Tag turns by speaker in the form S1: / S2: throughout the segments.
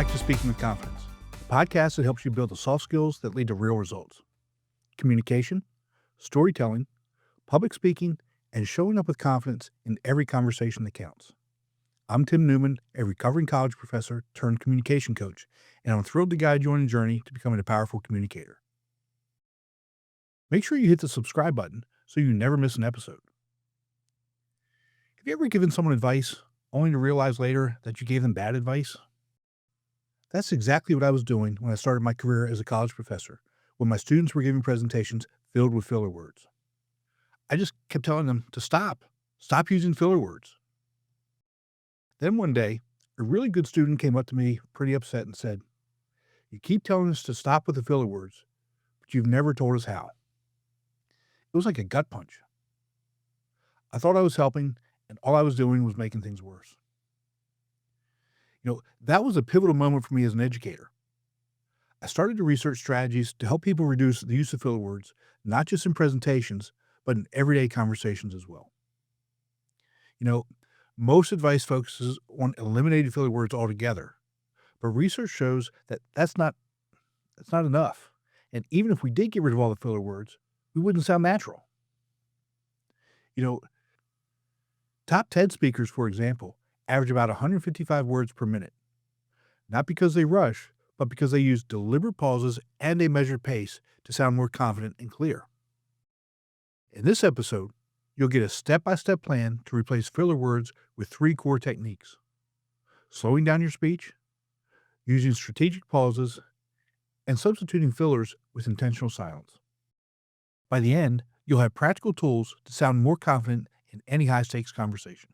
S1: back to Speaking with Confidence, the podcast that helps you build the soft skills that lead to real results. Communication, storytelling, public speaking, and showing up with confidence in every conversation that counts. I'm Tim Newman, a recovering college professor turned communication coach, and I'm thrilled to guide you on a journey to becoming a powerful communicator. Make sure you hit the subscribe button so you never miss an episode. Have you ever given someone advice only to realize later that you gave them bad advice? That's exactly what I was doing when I started my career as a college professor, when my students were giving presentations filled with filler words. I just kept telling them to stop using filler words. Then one day, a really good student came up to me pretty upset and said, "You keep telling us to stop with the filler words, but you've never told us how." It was like a gut punch. I thought I was helping, and all I was doing was making things worse. That was a pivotal moment for me as an educator. I started to research strategies to help people reduce the use of filler words, not just in presentations, but in everyday conversations as well. Most advice focuses on eliminating filler words altogether, but research shows that that's not enough. And even if we did get rid of all the filler words, we wouldn't sound natural. Top TED speakers, for example, average about 155 words per minute. Not because they rush, but because they use deliberate pauses and a measured pace to sound more confident and clear. In this episode, you'll get a step-by-step plan to replace filler words with 3 core techniques: slowing down your speech, using strategic pauses, and substituting fillers with intentional silence. By the end, you'll have practical tools to sound more confident in any high-stakes conversation.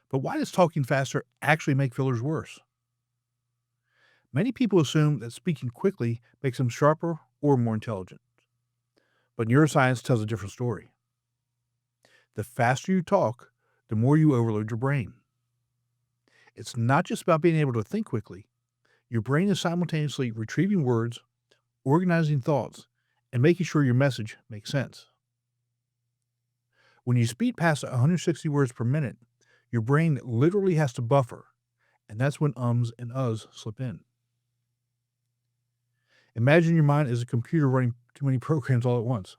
S1: But why does talking faster actually make fillers worse? Many people assume that speaking quickly makes them sharper or more intelligent. But neuroscience tells a different story. The faster you talk, the more you overload your brain. It's not just about being able to think quickly. Your brain is simultaneously retrieving words, organizing thoughts, and making sure your message makes sense. When you speed past 160 words per minute, your brain literally has to buffer, and that's when ums and uhs slip in. Imagine your mind as a computer running too many programs all at once.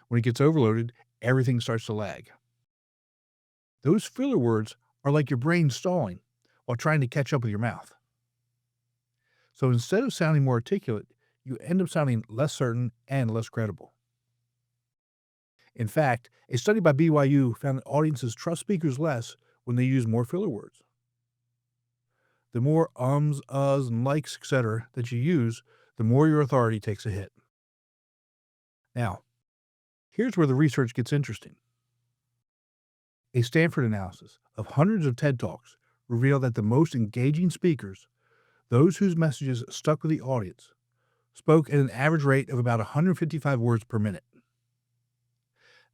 S1: When it gets overloaded, everything starts to lag. Those filler words are like your brain stalling while trying to catch up with your mouth. So instead of sounding more articulate, you end up sounding less certain and less credible. In fact, a study by BYU found that audiences trust speakers less when they use more filler words. The more ums, uhs, and likes, etc. that you use, the more your authority takes a hit. Now, here's where the research gets interesting. A Stanford analysis of hundreds of TED Talks revealed that the most engaging speakers, those whose messages stuck with the audience, spoke at an average rate of about 155 words per minute.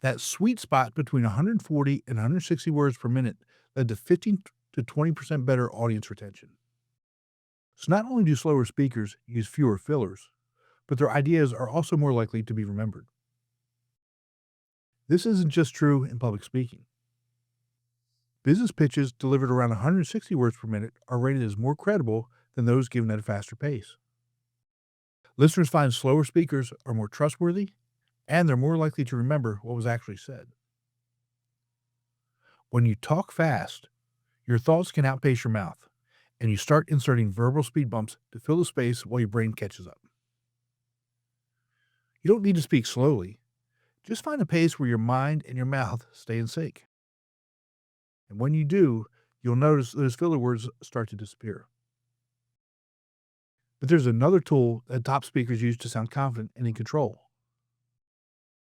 S1: That sweet spot between 140 and 160 words per minute led to 15 to 20% better audience retention. So not only do slower speakers use fewer fillers, but their ideas are also more likely to be remembered. This isn't just true in public speaking. Business pitches delivered around 160 words per minute are rated as more credible than those given at a faster pace. Listeners find slower speakers are more trustworthy, and they're more likely to remember what was actually said. When you talk fast, your thoughts can outpace your mouth, and you start inserting verbal speed bumps to fill the space while your brain catches up. You don't need to speak slowly. Just find a pace where your mind and your mouth stay in sync. And when you do, you'll notice those filler words start to disappear. But there's another tool that top speakers use to sound confident and in control.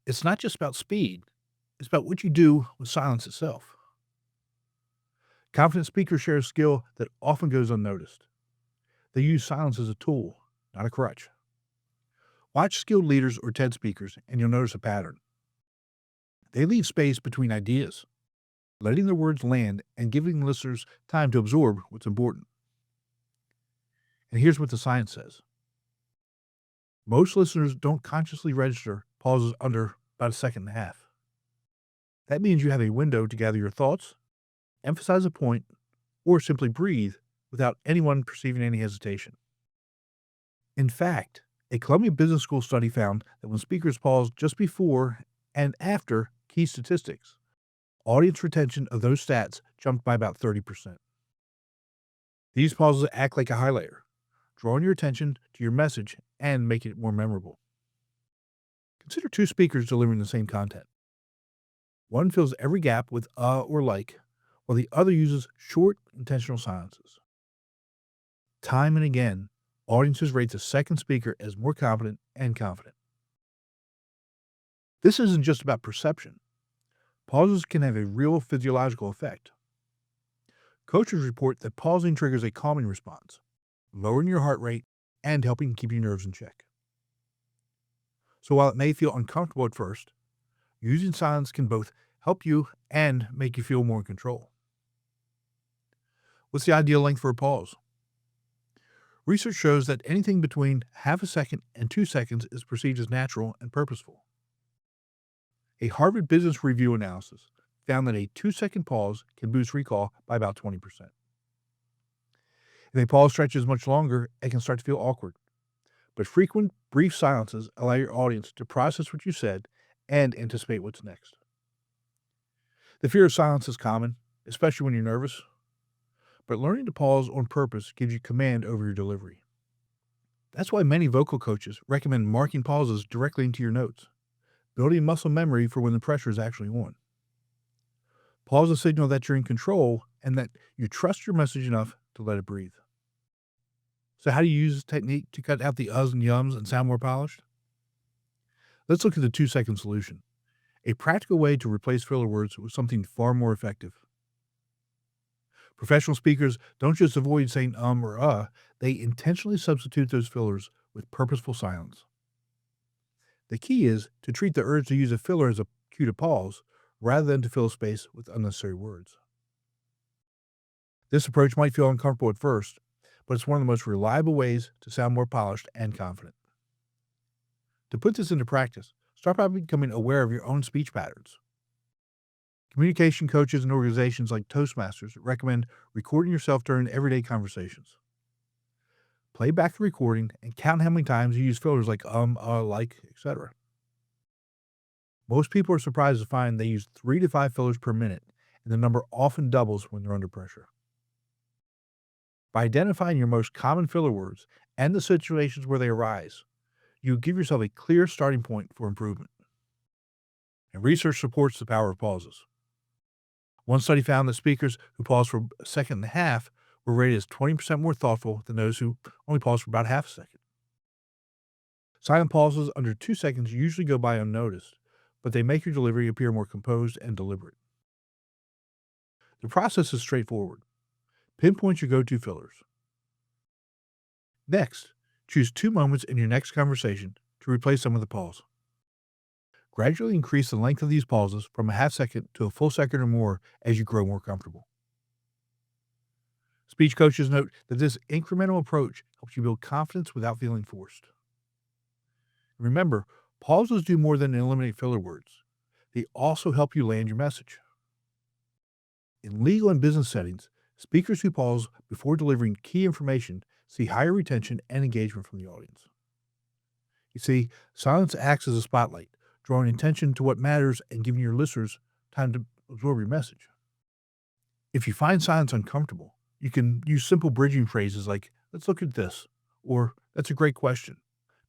S1: It's not just about speed. It's about what you do with silence itself. Confident speakers share a skill that often goes unnoticed. They use silence as a tool, not a crutch. Watch skilled leaders or TED speakers, and you'll notice a pattern. They leave space between ideas, letting their words land and giving listeners time to absorb what's important. And here's what the science says. Most listeners don't consciously register pauses under about a second and a half. That means you have a window to gather your thoughts, emphasize a point, or simply breathe without anyone perceiving any hesitation. In fact, a Columbia Business School study found that when speakers pause just before and after key statistics, audience retention of those stats jumped by about 30%. These pauses act like a highlighter, drawing your attention to your message and making it more memorable. Consider two speakers delivering the same content. One fills every gap with or like, while the other uses short, intentional silences. Time and again, audiences rate the second speaker as more competent and confident. This isn't just about perception. Pauses can have a real physiological effect. Coaches report that pausing triggers a calming response, lowering your heart rate and helping keep your nerves in check. So while it may feel uncomfortable at first, using silence can both help you and make you feel more in control. What's the ideal length for a pause? Research shows that anything between half a second and 2 seconds is perceived as natural and purposeful. A Harvard Business Review analysis found that a 2-second pause can boost recall by about 20%. If a pause stretches much longer, it can start to feel awkward. But frequent, brief silences allow your audience to process what you said and anticipate what's next. The fear of silence is common, especially when you're nervous, but learning to pause on purpose gives you command over your delivery. That's why many vocal coaches recommend marking pauses directly into your notes, building muscle memory for when the pressure is actually on. Pauses signal that you're in control and that you trust your message enough to let it breathe. So how do you use this technique to cut out the uhs and yums and sound more polished? Let's look at the 2-second solution, a practical way to replace filler words with something far more effective. Professional speakers don't just avoid saying or they intentionally substitute those fillers with purposeful silence. The key is to treat the urge to use a filler as a cue to pause rather than to fill space with unnecessary words. This approach might feel uncomfortable at first, but it's one of the most reliable ways to sound more polished and confident. To put this into practice, start by becoming aware of your own speech patterns. Communication coaches and organizations like Toastmasters recommend recording yourself during everyday conversations. Play back the recording and count how many times you use fillers like like, etc. Most people are surprised to find they use 3 to 5 fillers per minute, and the number often doubles when they're under pressure. By identifying your most common filler words and the situations where they arise, you give yourself a clear starting point for improvement. And research supports the power of pauses. One study found that speakers who paused for a second and a half were rated as 20% more thoughtful than those who only paused for about half a second. Silent pauses under 2 seconds usually go by unnoticed, but they make your delivery appear more composed and deliberate. The process is straightforward. Pinpoint your go-to fillers. Next, choose 2 moments in your next conversation to replace them with a pause. Gradually increase the length of these pauses from a half second to a full second or more as you grow more comfortable. Speech coaches note that this incremental approach helps you build confidence without feeling forced. Remember, pauses do more than eliminate filler words. They also help you land your message. In legal and business settings, speakers who pause before delivering key information see higher retention and engagement from the audience. You see, silence acts as a spotlight, drawing attention to what matters and giving your listeners time to absorb your message. If you find silence uncomfortable, you can use simple bridging phrases like, "Let's look at this," or "That's a great question,"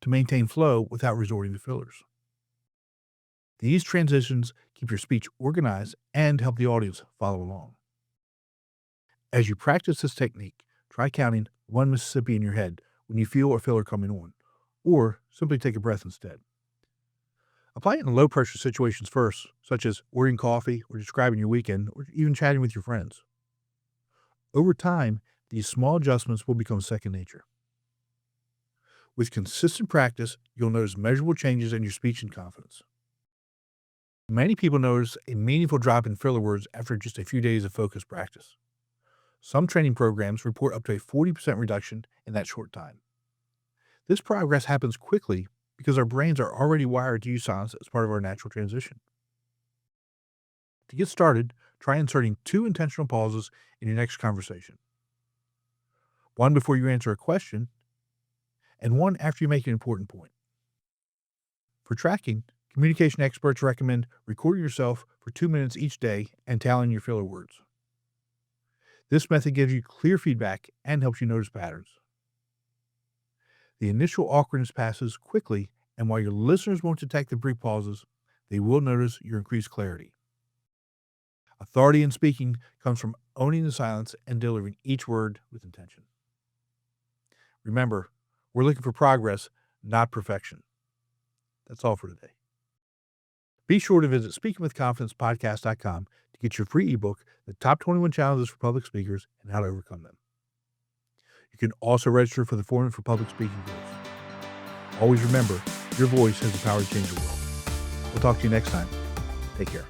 S1: to maintain flow without resorting to fillers. These transitions keep your speech organized and help the audience follow along. As you practice this technique, try counting 1 Mississippi in your head when you feel a filler coming on, or simply take a breath instead. Apply it in low pressure situations first, such as ordering coffee or describing your weekend or even chatting with your friends. Over time, these small adjustments will become second nature. With consistent practice, you'll notice measurable changes in your speech and confidence. Many people notice a meaningful drop in filler words after just a few days of focused practice. Some training programs report up to a 40% reduction in that short time. This progress happens quickly because our brains are already wired to use silence as part of our natural transition. To get started, try inserting 2 intentional pauses in your next conversation. one before you answer a question, and one after you make an important point. For tracking, communication experts recommend recording yourself for 2 minutes each day and tallying your filler words. This method gives you clear feedback and helps you notice patterns. The initial awkwardness passes quickly, and while your listeners won't detect the brief pauses, they will notice your increased clarity. Authority in speaking comes from owning the silence and delivering each word with intention. Remember, we're looking for progress, not perfection. That's all for today. Be sure to visit speakingwithconfidencepodcast.com to get your free ebook, The Top 21 Challenges for Public Speakers and How to Overcome Them. You can also register for the Forum for Public Speaking course. Always remember, your voice has the power to change the world. We'll talk to you next time. Take care.